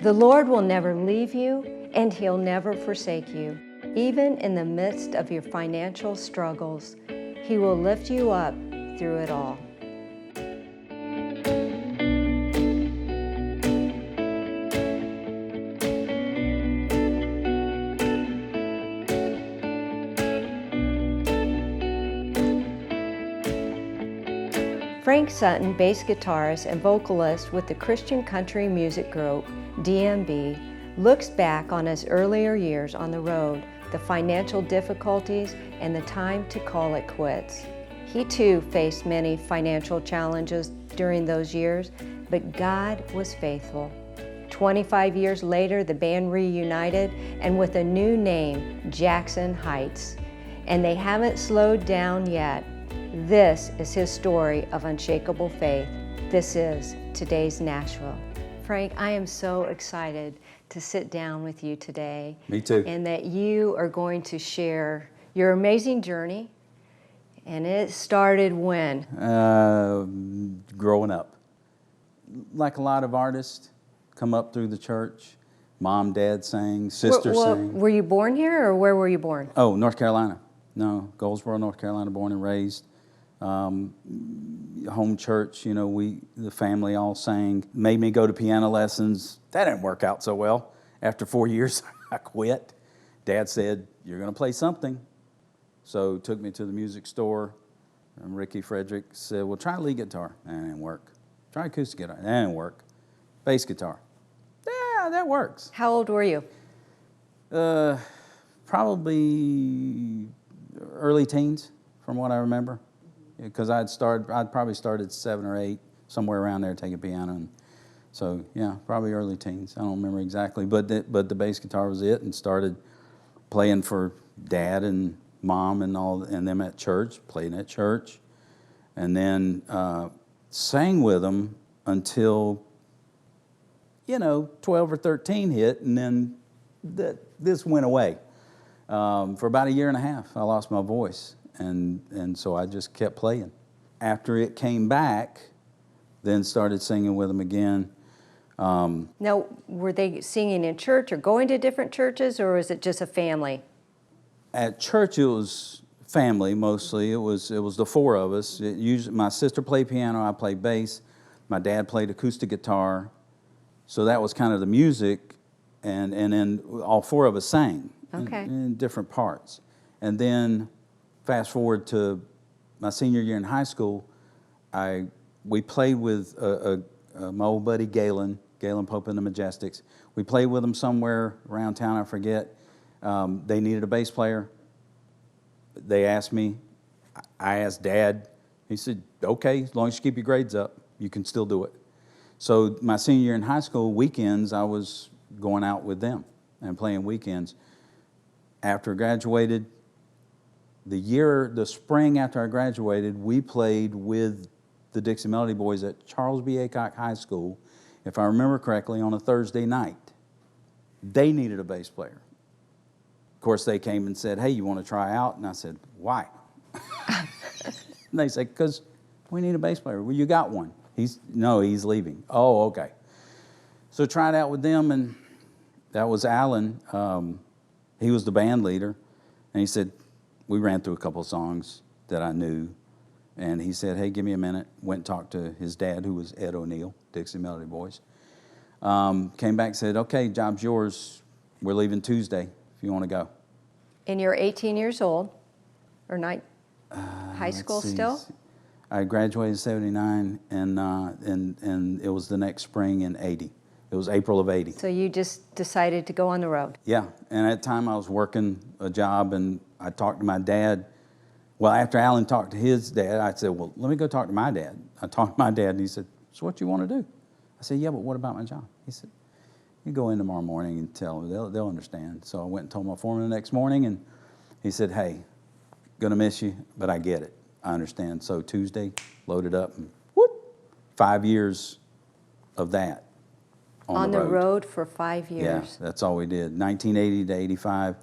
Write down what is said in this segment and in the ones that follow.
The Lord will never leave you, and He'll never forsake you. Even in the midst of your financial struggles, He will lift you up through it all. Frank Sutton, bass guitarist and vocalist with the Christian country music group DMB, looks back on his earlier years on the road, the financial difficulties, and the time to call it quits. He too faced many financial challenges during those years, but God was faithful. 25 years later, the band reunited and with a new name, Jackson Heights. And they haven't slowed down yet. This is his story of unshakable faith. This is today's Nashville. Frank, I am so excited to sit down with you today. Me too. And that you are going to share your amazing journey. And it started when? Growing up. Like a lot of artists, come up through the church. Mom, dad sang, sister sang. Were you born here or where were you born? Oh, North Carolina. No, Goldsboro, North Carolina, born and raised. Home church, you know, the family all sang. Made me go to piano lessons. That didn't work out so well. After 4 years, I quit. Dad said, "You're going to play something." So took me to the music store. And Ricky Frederick said, "Well, try lead guitar." That didn't work. Try acoustic guitar. That didn't work. Bass guitar. Yeah, that works. How old were you? Probably early teens, from what I remember. Because I'd probably started 7 or 8, somewhere around there, taking piano. And so, yeah, probably early teens. I don't remember exactly. But the bass guitar was it, and started playing for Dad and Mom and all, and them at church, playing at church. And then sang with them until, 12 or 13 hit, and then this went away. For about 1.5 years, I lost my voice, and so I just kept playing. After it came back, then started singing with them again. Now, were they singing in church or going to different churches, or was it just a family? At church, it was family mostly. It was the 4 of us. My sister played piano, I played bass. My dad played acoustic guitar. So that was kind of the music, and then all 4 of us sang. Okay. In different parts. And then fast forward to my senior year in high school, we played with my old buddy Galen Pope and the Majestics. We played with them somewhere around town, I forget. They needed a bass player. They asked me. I asked Dad. He said, "Okay, as long as you keep your grades up, you can still do it." So my senior year in high school, weekends, I was going out with them and playing weekends. After I graduated, the spring after I graduated, we played with the Dixie Melody Boys at Charles B. Aycock High School, if I remember correctly, on a Thursday night. They needed a bass player. Of course, they came and said, "Hey, you want to try out?" And I said, "Why?" And they said, "Because we need a bass player." "Well, you got one." He's leaving. "Oh, okay." So tried out with them, and that was Alan. He was the band leader, and he said, we ran through a couple of songs that I knew, and he said, "Hey, give me a minute." Went and talked to his dad, who was Ed O'Neill, Dixie Melody Boys. Came back and said, "Okay, job's yours. We're leaving Tuesday if you want to go." And you're 18 years old, or not? High school still? I graduated in 79, and it was the next spring in 80. It was April of 80. So you just decided to go on the road? Yeah, and at the time I was working a job, and I talked to my dad. Well, after Alan talked to his dad, I said, "Well, let me go talk to my dad." I talked to my dad, and he said, "So what you want to do?" I said, "Yeah, but what about my job?" He said, "You go in tomorrow morning and tell them, they'll understand." So I went and told my foreman the next morning, and he said, "Hey, gonna miss you, but I get it. I understand." So Tuesday, loaded up, and whoop, 5 years of that. On the road for 5 years. Yeah, that's all we did. 1980 to 85,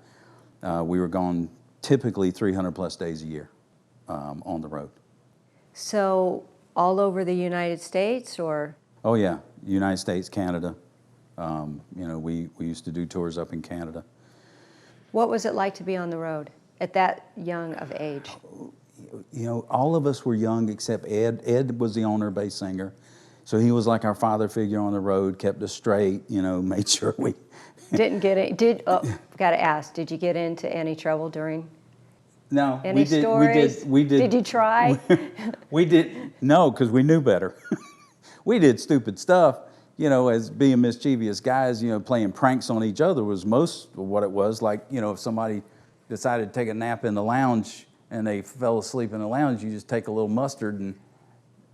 we were gone typically 300 plus days a year on the road. So all over the United States, or? Oh yeah, United States, Canada, You know, we used to do tours up in Canada. What was it like to be on the road at that young of age? You know, all of us were young except Ed. Ed was the owner, bass singer. So he was like our father figure on the road, kept us straight, you know, made sure we... Didn't get it, got to ask, did you get into any trouble during No, any stories? We did. Did you try? We did, no, because we knew better. We did stupid stuff, you know, as being mischievous guys, you know, playing pranks on each other was most of what it was. Like, you know, if somebody decided to take a nap in the lounge and they fell asleep in the lounge, you just take a little mustard and,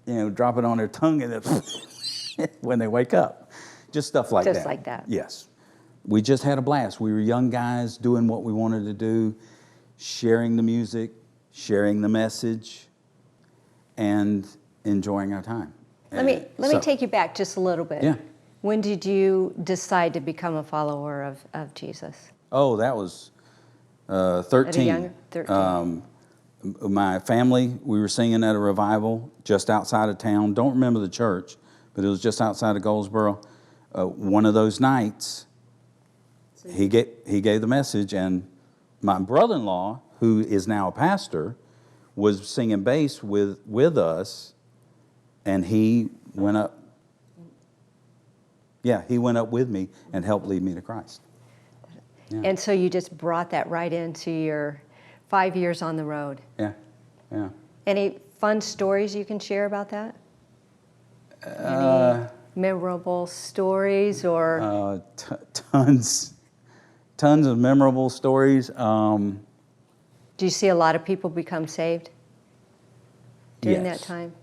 you know, drop it on their tongue and it when they wake up. Just stuff like that. Just like that. Yes. We just had a blast. We were young guys doing what we wanted to do, sharing the music, sharing the message, and enjoying our time. Let me take you back just a little bit. Yeah. When did you decide to become a follower of Jesus? Oh, that was 13. At a young 13. My family, we were singing at a revival just outside of town. Don't remember the church, but it was just outside of Goldsboro. One of those nights, he gave the message, and my brother-in-law, who is now a pastor, was singing bass with us, and he went up. Yeah, he went up with me and helped lead me to Christ. Yeah. And so you just brought that right into your 5 years on the road. Yeah, yeah. Any fun stories you can share about that? Any memorable stories or? Tons of memorable stories. Do you see a lot of people become saved during that time?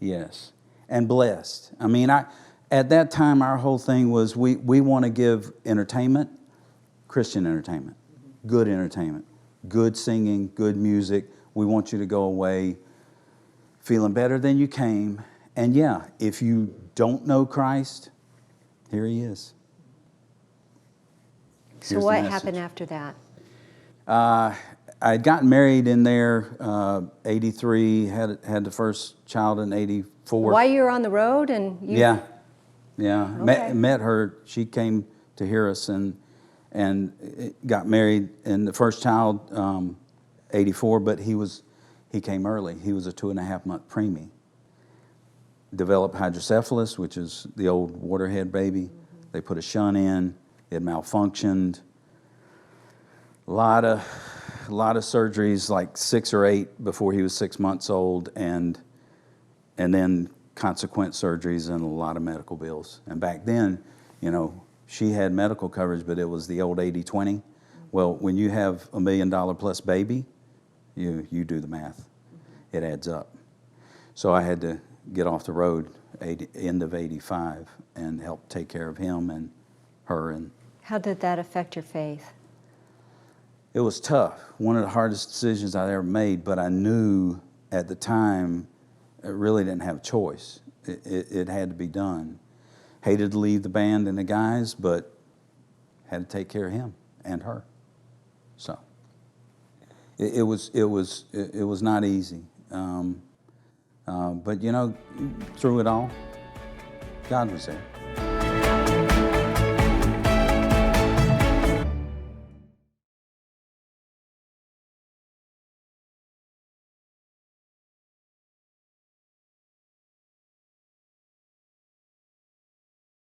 Yes, and blessed. I mean, at that time, our whole thing was we want to give entertainment, Christian entertainment, good singing, good music. We want you to go away feeling better than you came. And yeah, if you don't know Christ, here he is. So Here's what happened after that? I had gotten married in there, 83, had the first child in 84. While you were on the road and you... Yeah. Okay. Met her. She came to hear us and got married. And the first child, 84, but he came early. He was a 2.5-month preemie. Developed hydrocephalus, which is the old waterhead baby. Mm-hmm. They put a shunt in. It malfunctioned. A lot of surgeries, like 6 or 8 before he was 6 months old, and then consequent surgeries and a lot of medical bills. And back then, you know, she had medical coverage, but it was the old 80-20. Well, when you have $1 million plus baby, you do the math. It adds up. So I had to get off the road end of 85 and help take care of him and her. And how did that affect your faith? it was tough. One of the hardest decisions I ever made, but I knew at the time I really didn't have a choice. It had to be done. Hated to leave the band and the guys, but had to take care of him and her. So it was not easy. But you know, through it all, God was there.